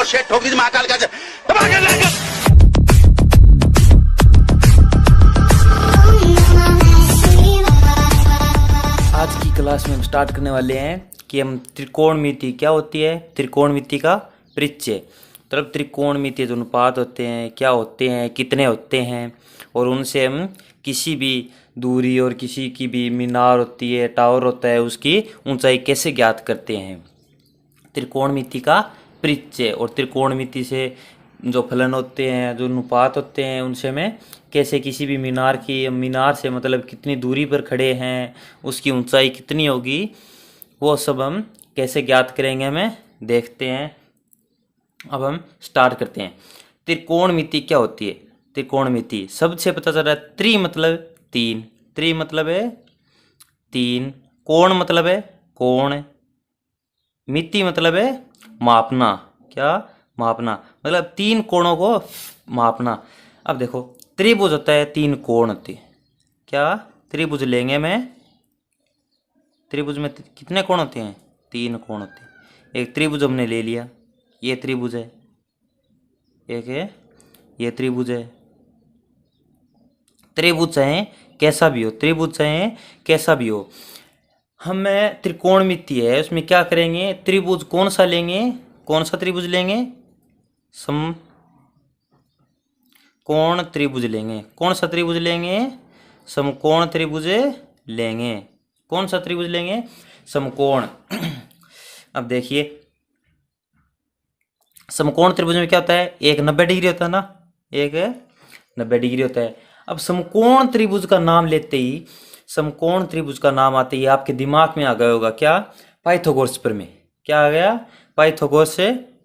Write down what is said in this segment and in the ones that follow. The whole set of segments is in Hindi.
को शेट ठोक दीजिए महाकाल का आज की क्लास में हम स्टार्ट करने वाले हैं कि हम त्रिकोणमिति क्या होती है, त्रिकोणमिति का परिचय। मतलब त्रिकोणमिति जो अनुपात होते हैं, क्या होते हैं, कितने होते हैं, और उनसे हम किसी भी दूरी और किसी की भी मीनार होती है, टावर होता है, उसकी ऊंचाई कैसे ज्ञात करते हैं। त्रिकोणमिति का परिचय। और त्रिकोणमिति से जो फलन होते हैं, जो अनुपात होते हैं, उनसे हमें कैसे किसी भी मीनार से मतलब कितनी दूरी पर खड़े हैं, उसकी ऊंचाई कितनी होगी, वो सब हम कैसे ज्ञात करेंगे हमें देखते हैं। अब हम स्टार्ट करते हैं। त्रिकोणमिति क्या होती है। त्रिकोणमिति सबसे पता चल रहा है, त्रि मतलब तीन, त्रि मतलब है तीन, कोण मतलब है कोण, मिति मतलब है मापना, क्या मापना, मतलब तीन कोणों को मापना। अब देखो त्रिभुज होता है, तीन कोण होते हैं, क्या त्रिभुज लेंगे मैं, त्रिभुज में कितने कोण होते हैं, तीन कोण होते हैं। एक त्रिभुज हमने ले लिया, ये त्रिभुज है, एक है ये त्रिभुज है। त्रिभुज चाहे कैसा भी हो, त्रिभुज चाहे कैसा भी हो, हमें त्रिकोणमिति है उसमें क्या करेंगे, त्रिभुज कौन सा लेंगे, कौन सा त्रिभुज लेंगे, समकोण त्रिभुज लेंगे। कौन सा त्रिभुज लेंगे, समकोण त्रिभुज लेंगे। कौन सा त्रिभुज लेंगे, समकोण। अब देखिए समकोण त्रिभुज में क्या होता है, एक 90 डिग्री होता है ना, एक 90 डिग्री होता है। अब समकोण त्रिभुज का नाम लेते ही, समकोण त्रिभुज का नाम आते ही आपके दिमाग में आ गया होगा क्या, पाइथागोरस प्रमेय। क्या आ गया, पाइथागोरस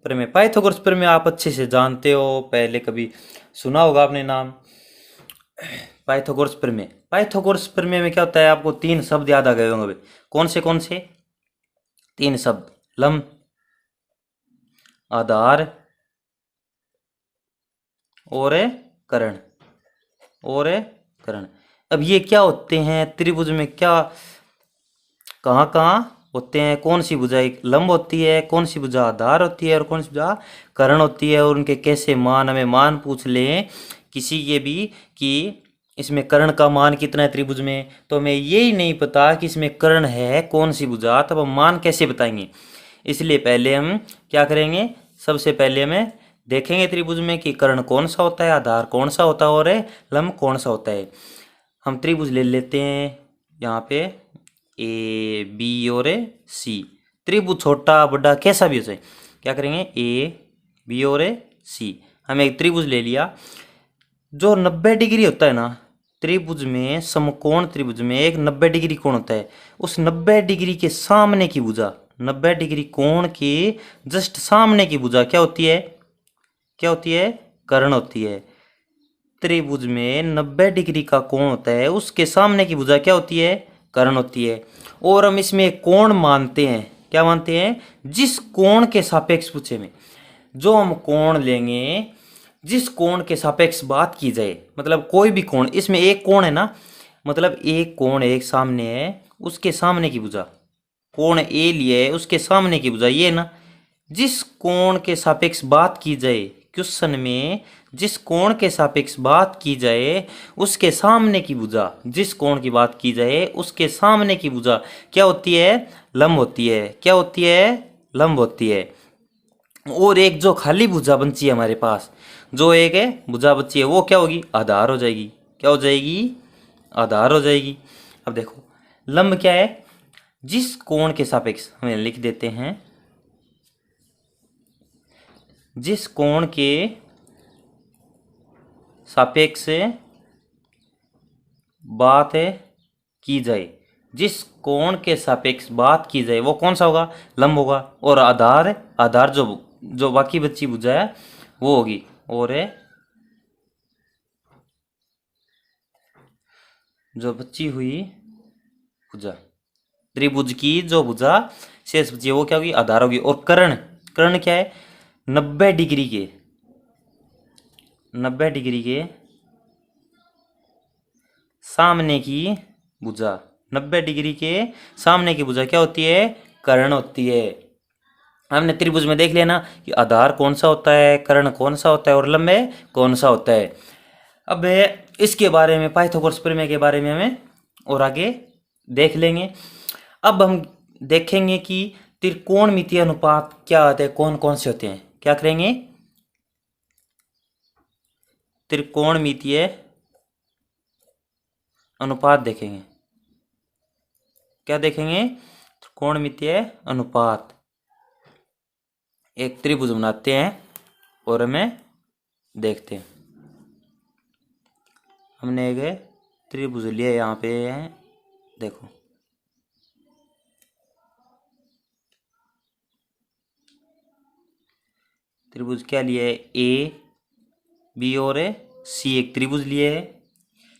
प्रमेय। पाइथागोरस प्रमेय आप अच्छे से जानते हो, पहले कभी सुना होगा आपने नाम, पाइथागोरस प्रमेय। पाइथागोरस प्रमेय में क्या होता है, आपको तीन शब्द याद आ गए होंगे। कौन से तीन शब्द, लंब, आधार और कर्ण, और कर्ण। अब ये क्या होते हैं त्रिभुज में, क्या कहाँ कहाँ होते हैं, कौन सी भुजा एक लंब होती है, कौन सी भुजा आधार होती है, और कौन सी भुजा कर्ण होती है, और उनके कैसे मान, हमें मान पूछ लें किसी के भी कि इसमें कर्ण का मान कितना है त्रिभुज में, तो हमें यही नहीं पता कि इसमें कर्ण है कौन सी भुजा, तब हम मान कैसे बताएंगे। इसलिए पहले हम क्या करेंगे, सबसे पहले हमें देखेंगे त्रिभुज में कि कर्ण कौन सा होता है, आधार कौन सा होता है, और लंब कौन सा होता है। हम त्रिभुज ले लेते हैं यहाँ पे ए बी और सी। त्रिभुज छोटा बड़ा कैसा भी हो जाए, क्या करेंगे, ए बी और सी। हमें एक त्रिभुज ले लिया, जो 90 डिग्री होता है ना त्रिभुज में, समकोण त्रिभुज में एक 90 डिग्री कोण होता है, उस 90 डिग्री के सामने की भुजा, 90 डिग्री कोण के जस्ट सामने की भुजा क्या होती है, क्या होती है, कर्ण होती है। त्रिभुज में 90 डिग्री का कोण होता है, उसके सामने की भुजा क्या होती है, कर्ण होती है। और हम इसमें कोण मानते हैं, क्या मानते हैं, जिस कोण के सापेक्ष पूछे में, जो हम कोण लेंगे जिस कोण के सापेक्ष बात की जाए, मतलब कोई भी कोण, इसमें एक कोण है ना, मतलब एक कोण एक सामने है, उसके सामने की भुजा, कोण ए लिए है उसके सामने की भुजा ये ना, जिस कोण के सापेक्ष बात की जाए, क्वेश्चन में जिस कोण के सापेक्ष बात की जाए उसके सामने की भुजा, जिस कोण की बात की जाए उसके सामने की भुजा क्या होती है, लंब होती है। क्या होती है, लंब होती है। और एक जो खाली भुजा बची है हमारे पास, जो एक है भुजा बची है, वो क्या होगी, आधार हो जाएगी। क्या हो जाएगी, आधार हो जाएगी। अब देखो लंब क्या है, जिस कोण के सापेक्ष, हमें लिख देते हैं, जिस कोण के सापेक्ष बात की जाए, जिस कोण के सापेक्ष बात की जाए वो कौन सा होगा, लंब होगा। और आधार, आधार जो बाकी बची भुजा है वो होगी, और जो बची हुई भुजा, त्रिभुज की जो भुजा शेष बची है वो क्या होगी, आधार होगी। और कर्ण, कर्ण क्या है, 90 डिग्री के, 90 डिग्री के सामने की भुजा, 90 डिग्री के सामने की भुजा क्या होती है, कर्ण होती है। हमने त्रिभुज में देख लिया ना कि आधार कौन सा होता है, कर्ण कौन सा होता है और लंब कौन सा होता है। अब इसके बारे में पाइथागोरस प्रमेय के बारे में हमें और आगे देख लेंगे। अब हम देखेंगे कि त्रिकोणमितीय अनुपात क्या होते हैं, कौन कौन से होते हैं। क्या करेंगे, त्रिकोणमितीय अनुपात देखेंगे। क्या देखेंगे, त्रिकोणमितीय अनुपात। एक त्रिभुज बनाते हैं और हमें देखते हैं। हमने एक त्रिभुज लिया, यहाँ पे है, देखो त्रिभुज क्या लिया है, ए बी और सी, एक त्रिभुज लिए है।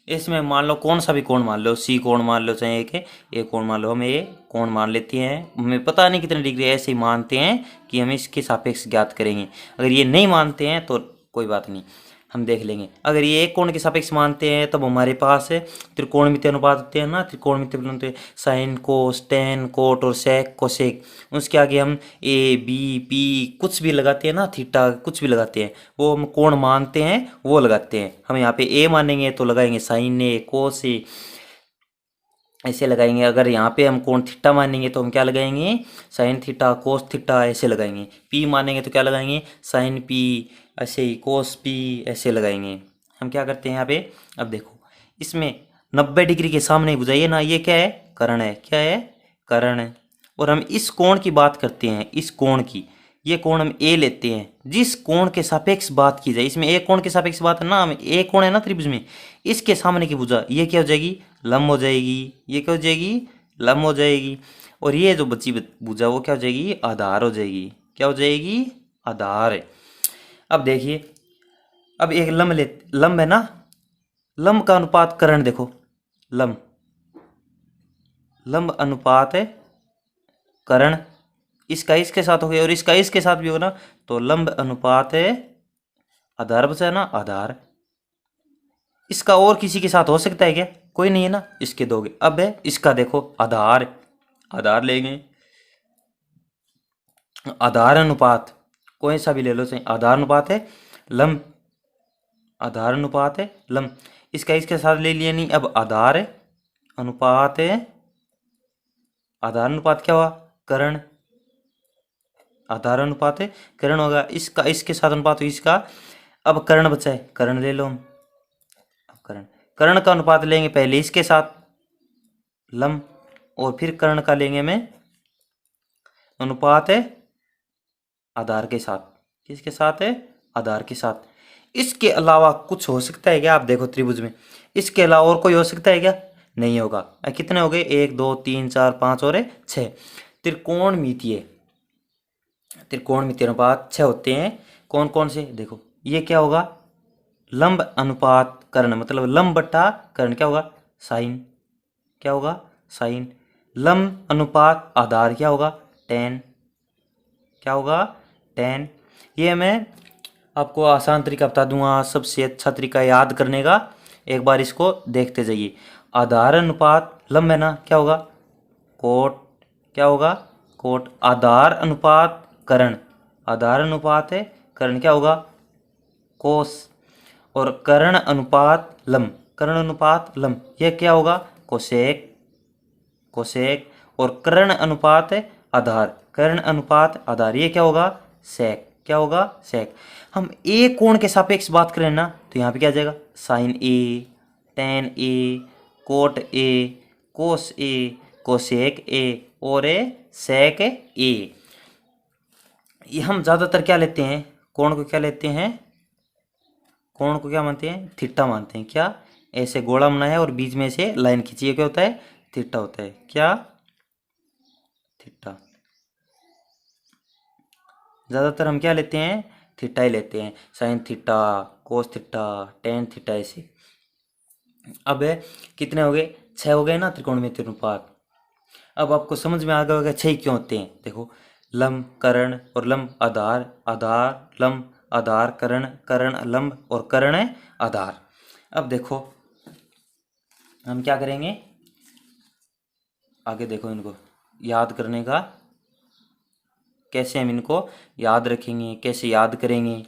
इसमें मान लो कौन सा भी कोण मान लो, सी कोण मान लो, चाहे एक ए कोण मान लो, हम ए कोण मान लेते हैं। हमें पता नहीं कितने डिग्री, ऐसे ही मानते हैं कि हम इसके सापेक्ष ज्ञात करेंगे। अगर ये नहीं मानते हैं तो कोई बात नहीं, हम देख लेंगे। अगर ये एक कोण के सापेक्ष मानते हैं तब हमारे पास त्रिकोणमितीय अनुपात होते हैं ना, त्रिकोणमितीय बनते हैं साइन कोस टेन कोट और सेक कोसेक। उसके आगे हम ए बी पी कुछ भी लगाते हैं ना, थीटा कुछ भी लगाते हैं, वो हम कोण मानते हैं वो लगाते हैं। हम यहाँ पे ए मानेंगे तो लगाएंगे साइन ए कोस ए, ऐसे लगाएंगे। अगर यहाँ पे हम कोण थीटा मानेंगे तो हम क्या लगाएंगे, साइन थीटा कोस थीटा ऐसे लगाएंगे। पी मानेंगे तो क्या लगाएंगे, साइन पी, ऐसे ही कोस पी ऐसे लगाएंगे। हम क्या करते हैं यहाँ पे, अब देखो इसमें 90 डिग्री के सामने बुझाइए ना, ये क्या है, कर्ण है। क्या है, कर्ण है। और हम इस कोण की बात करते हैं, इस कोण की, ये कोण हम ए लेते हैं। जिस कोण के सापेक्ष बात की जाए, इसमें एक कोण के सापेक्ष बात है ना, हम एक कोण है ना त्रिभुज में, इसके सामने की भुजा ये क्या हो जाएगी, लंब हो जाएगी। ये क्या हो जाएगी, लंब हो जाएगी। और ये जो बची भुजा वो क्या हो जाएगी, आधार हो जाएगी। क्या हो जाएगी, आधार है। अब देखिए, अब एक लंब है ना, लंब का अनुपात कर्ण देखो, लंब लंब अनुपात है कर्ण, इसका इसके साथ हो गया और इसका इसके साथ भी होगा ना, तो लंब अनुपात है आधार, बचा है ना आधार। इसका और किसी के साथ हो सकता है क्या, कोई नहीं है ना, इसके दोगे। अब है इसका देखो आधार, आधार लेंगे, आधार अनुपात कोई सा भी ले लो, सही आधार अनुपात है लंब, आधार अनुपात है लंब। इसका इसके साथ ले लिया नहीं, अब आधार अनुपात है, आधार अनुपात क्या हुआ, कर्ण, आधार अनुपात है कर्ण होगा। इसका इसके साथ अनुपात हो इसका, अब कर्ण बचा है, कर्ण ले लो हम। अब कर्ण, कर्ण का अनुपात लेंगे पहले इसके साथ लंब, और फिर कर्ण का लेंगे में अनुपात है आधार के साथ। किसके साथ है, आधार के साथ। इसके अलावा कुछ हो सकता है क्या, आप देखो त्रिभुज में इसके अलावा और कोई हो सकता है क्या, नहीं होगा। कितने हो गए, 1 2 3 4 5 और 6। त्रिकोणमितीय, त्रिकोणमितीय अनुपात 6 होते हैं। कौन कौन से, देखो ये क्या होगा, लंब अनुपात कर्ण, मतलब लंब बट्टा कर्ण क्या होगा, साइन। क्या होगा, साइन। लंब अनुपात आधार क्या होगा, टेन। क्या होगा, टेन। ये मैं आपको आसान तरीका बता दूंगा, सबसे अच्छा तरीका याद करने का। एक बार इसको देखते जाइए। आधार अनुपात लंब है ना, क्या होगा, कोट। क्या होगा, कोट। आधार अनुपात कर्ण, आधार अनुपात है कर्ण, क्या होगा, कोस। और कर्ण अनुपात लंब, कर्ण अनुपात लंब, यह क्या होगा, कोसेक, कोसेक। और कर्ण अनुपात आधार, कर्ण अनुपात आधार, ये क्या होगा, सेक। क्या होगा, सेक। हम ए कोण के सापेक्ष बात करें ना, तो यहाँ पे क्या आ जाएगा, sine A, tan A, cot A, cos A, cosec A और सेक ए। ये हम ज़्यादातर क्या लेते हैं, कोण को क्या लेते हैं, कोण को क्या मानते हैं, थीटा मानते हैं। क्या, ऐसे गोला बनाया है और बीच में से लाइन खींची है, क्या होता है, थीटा होता है। क्या, थीटा। ज़्यादातर हम क्या लेते हैं, थीटा ही लेते हैं, साइन थीटा, कोस थीटा, टेन थीटा ऐसे। अब कितने हो गए, 6 हो गए ना त्रिकोणमितीय अनुपात। अब आपको समझ में आ गया होगा 6 क्यों होते हैं। देखो, लंब कर्ण और लंब आधार, आधार लंब, आधार कर्ण, कर्ण लंब और कर्ण आधार। अब देखो हम क्या करेंगे, आगे देखो इनको याद करने का कैसे हम इनको याद रखेंगे, कैसे याद करेंगे।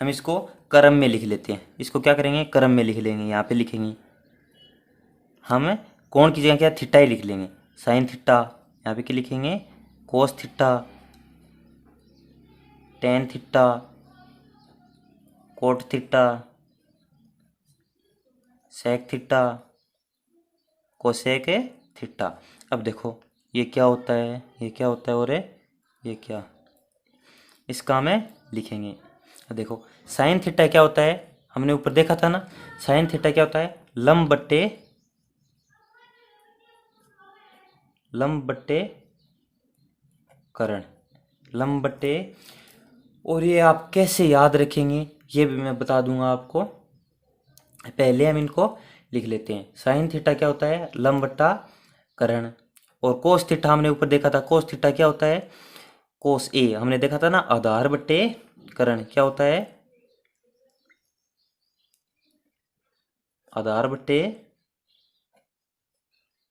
हम इसको क्रम में लिख लेते हैं। इसको क्या करेंगे, क्रम में लिख लेंगे। यहाँ पे लिखेंगे हम कोण की जगह क्या थीटा ही लिख लेंगे, साइन थीटा। यहाँ पे क्या लिखेंगे, cos theta, tan theta, cot theta, sec theta, cosec theta. अब देखो ये क्या होता है, ये क्या होता है और ये क्या, इसका हमें लिखेंगे। अब देखो साइन थीटा क्या होता है, हमने ऊपर देखा था ना। साइन थीटा क्या होता है, लंब बट्टे कर्ण, लंब बट्टे। और ये आप कैसे याद रखेंगे ये भी मैं बता दूंगा आपको। पहले हम इनको लिख लेते हैं। साइन थीटा क्या होता है, लंब बट्टा कर्ण। और कोस थीटा हमने ऊपर देखा था, कोस थीटा क्या होता है, कोस ए हमने देखा था ना, आधार बट्टे कर्ण। क्या होता है, आधार बट्टे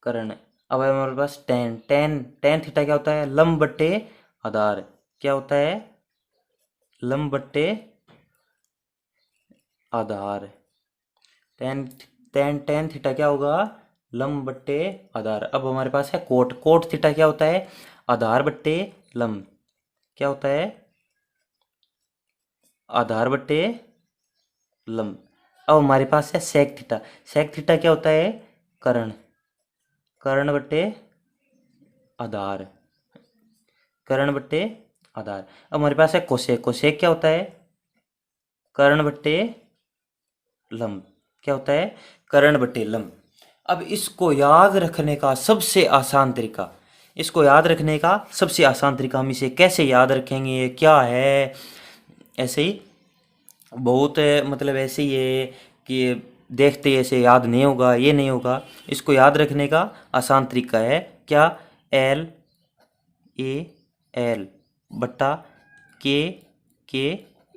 कर्ण। अब है हमारे पास टेन, टेन थीटा क्या होता है, लंब बट्टे आधार। क्या होता है, लंब बट्टे आधार। टेन टेन थीटा क्या होगा, लंब बट्टे आधार। अब हमारे पास है कोट, कोट थीटा क्या होता है, आधार बट्टे लंब। क्या होता है, आधार बट्टे लंब। अब हमारे पास है सेक थीटा, सेक थीटा क्या होता है, कर्ण, कर्ण बट्टे आधार, कर्ण बट्टे आधार। अब हमारे पास है कोसेक, कोसेक क्या होता है, कर्ण बट्टे लंब। क्या होता है, कर्ण बट्टे लंब। अब इसको याद रखने का सबसे आसान तरीका, इसको याद रखने का सबसे आसान तरीका, हम इसे कैसे याद रखेंगे, ये क्या है। ऐसे ही बहुत मतलब ऐसे ही है कि देखते ही ऐसे याद नहीं होगा, ये नहीं होगा। इसको याद रखने का आसान तरीका है क्या, एल ए एल बट्टा के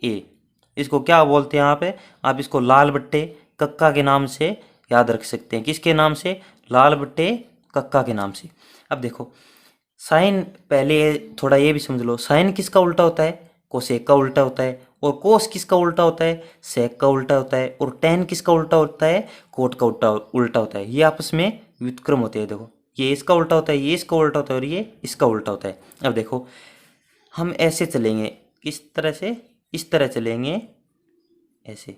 ए। इसको क्या बोलते हैं आप, आप इसको लाल बट्टे कक्का के नाम से याद रख सकते हैं। किसके नाम से, लाल बट्टे कक्का के नाम से। अब देखो साइन, पहले थोड़ा ये भी समझ लो, साइन किसका उल्टा होता है, कोसेक का उल्टा होता है। और कोस किसका उल्टा होता है, सेक का उल्टा होता है। और टेन किसका उल्टा होता है, कोट का उल्टा होता है। ये आपस में व्युत्क्रम होते हैं। देखो ये इसका उल्टा होता है, ये इसका उल्टा होता है और ये इसका उल्टा होता है। अब देखो हम ऐसे चलेंगे, किस तरह से, इस तरह चलेंगे ऐसे,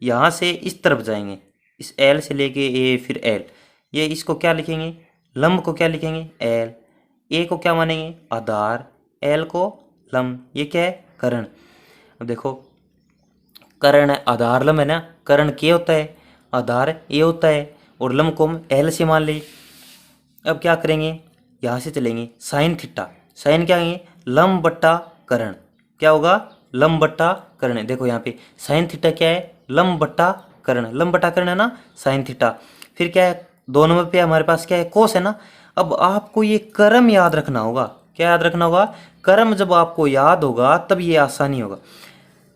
यहाँ से इस तरफ जाएंगे, इस एल से लेके ए फिर एल। ये इसको क्या लिखेंगे, लंब को क्या लिखेंगे, एल। ए को क्या मानेंगे, आधार, एल को लंब। ये क्या है, कर्ण। अब देखो कर्ण आधार लंब है ना, कर्ण के होता है, आधार ए होता है और लंब को हम एल से मान ले। अब क्या करेंगे, यहाँ से चलेंगे साइन थीटा, साइन क्या कहेंगे, लंब बट्टा कर्ण। क्या होगा, लंब बट्टा कर्ण। देखो यहाँ पे साइन थीटा क्या है, लंब बट्टा कर्ण, लंब बट्टा कर्ण है ना, साइन थीटा। फिर क्या है, 2 नंबर पे हमारे पास क्या है, कोस है ना। अब आपको ये क्रम याद रखना होगा। क्या याद रखना होगा, क्रम जब आपको याद होगा तब ये आसानी होगा।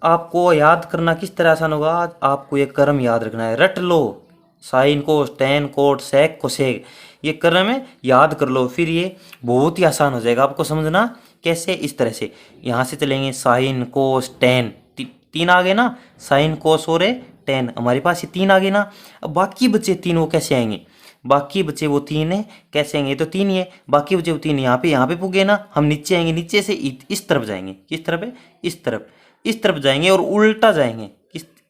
आपको याद करना किस तरह आसान होगा, आपको ये क्रम याद रखना है, रट लो। Sine cos tan cot sec cosec, ये क्रम है, याद कर लो, फिर ये बहुत ही आसान हो जाएगा आपको समझना। कैसे, इस तरह से यहाँ से चलेंगे, साइन कोस टेन, तीन आ गए ना, साइन कोस और टेन, हमारे पास ये 3 आ गए ना। अब बाकी बचे 3 वो कैसे आएंगे, बाकी बचे वो 3 है, कैसे आएंगे, तो 3 ही है, बाकी बचे वो 3 यहाँ पे पुगे ना। हम नीचे आएंगे, नीचे से इस तरफ जाएंगे, किस तरफ है, इस तरफ जाएंगे और उल्टा जाएंगे।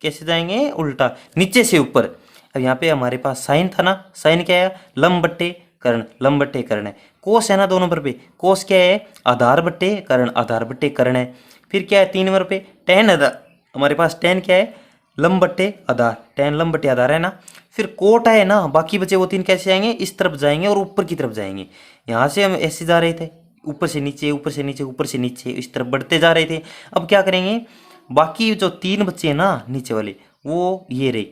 कैसे जाएंगे, उल्टा, नीचे से ऊपर। अब यहाँ पे हमारे पास साइन था ना, साइन क्या है, लंब बट्टे कर्ण, लंब बट्टे कर्ण है। कोस है ना 2 नंबर पे, कोस क्या है, आधार बट्टे कर्ण, आधार बट्टे कर्ण है। फिर क्या है 3 नंबर पे, टेन है, हमारे पास टेन क्या है, लंब बट्टे आधार, टेन लंब बट्टे आधार है ना। फिर कोट है ना, बाकी बचे वो 3 कैसे आएंगे, इस तरफ जाएंगे और ऊपर की तरफ जाएंगे। यहाँ से हम ऐसे जा रहे थे, ऊपर से नीचे, ऊपर से नीचे, ऊपर से नीचे, इस तरफ बढ़ते जा रहे थे। अब क्या करेंगे, बाकी जो 3 बच्चे हैं ना नीचे वाले, वो ये रहे,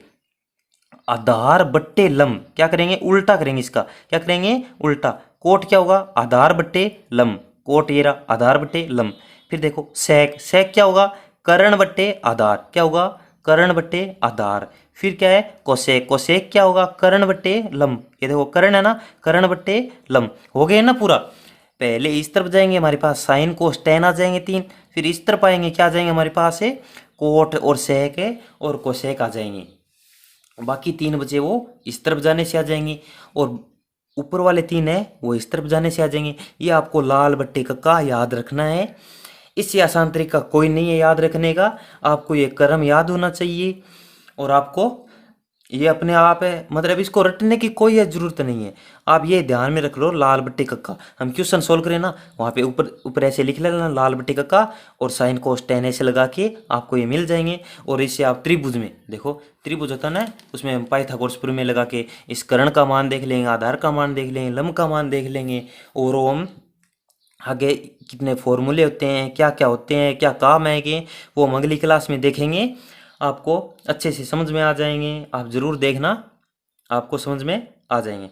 आधार बट्टे लंब। क्या करेंगे, उल्टा करेंगे इसका, क्या करेंगे, उल्टा। कोट क्या होगा, आधार बट्टे लंब, कोट ये रहा, आधार बट्टे लंब। फिर देखो सेक, सेक क्या होगा, कर्ण बट्टे आधार, क्या होगा, कर्ण बट्टे आधार। फिर क्या है, कोसेक, कोसेक क्या होगा, कर्ण बट्टे लंब। ये देखो कर्ण है ना, कर्ण बट्टे लंब, हो गए ना पूरा। पहले इस तरफ जाएंगे हमारे पास साइन कोस टेन आ जाएंगे 3, फिर इस तरफ आएंगे क्या आ जाएंगे हमारे पास है कोट और सेक है और कोसेक आ जाएंगे। बाकी 3 बचे वो इस तरफ जाने से आ जाएंगे और ऊपर वाले 3 है वो इस तरफ जाने से आ जाएंगे। ये आपको लाल बट्टे का याद रखना है। इससे आसान तरीका कोई नहीं है याद रखने का। आपको ये क्रम याद होना चाहिए और आपको ये अपने आप है, मतलब इसको रटने की कोई जरूरत नहीं है। आप ये ध्यान में रख लो लाल बट्टे कक्का, हम क्वेश्चन सोल्व करें ना वहाँ पे ऊपर ऊपर ऐसे लिख लेना लाल बट्टे कक्का और साइन कोस टेन ऐसे लगा के आपको ये मिल जाएंगे। और इससे आप त्रिभुज में देखो त्रिभुज होता ना उसमें पाइथागोरस प्रमेय लगा के इस कर्ण का मान देख लेंगे, आधार का मान देख लेंगे, लंब का मान देख लेंगे और हम आगे कितने फॉर्मूले होते हैं क्या क्या होते हैं क्या काम आएंगे वो हम अगली क्लास में देखेंगे। आपको अच्छे से समझ में आ जाएंगे, आप ज़रूर देखना, आपको समझ में आ जाएंगे।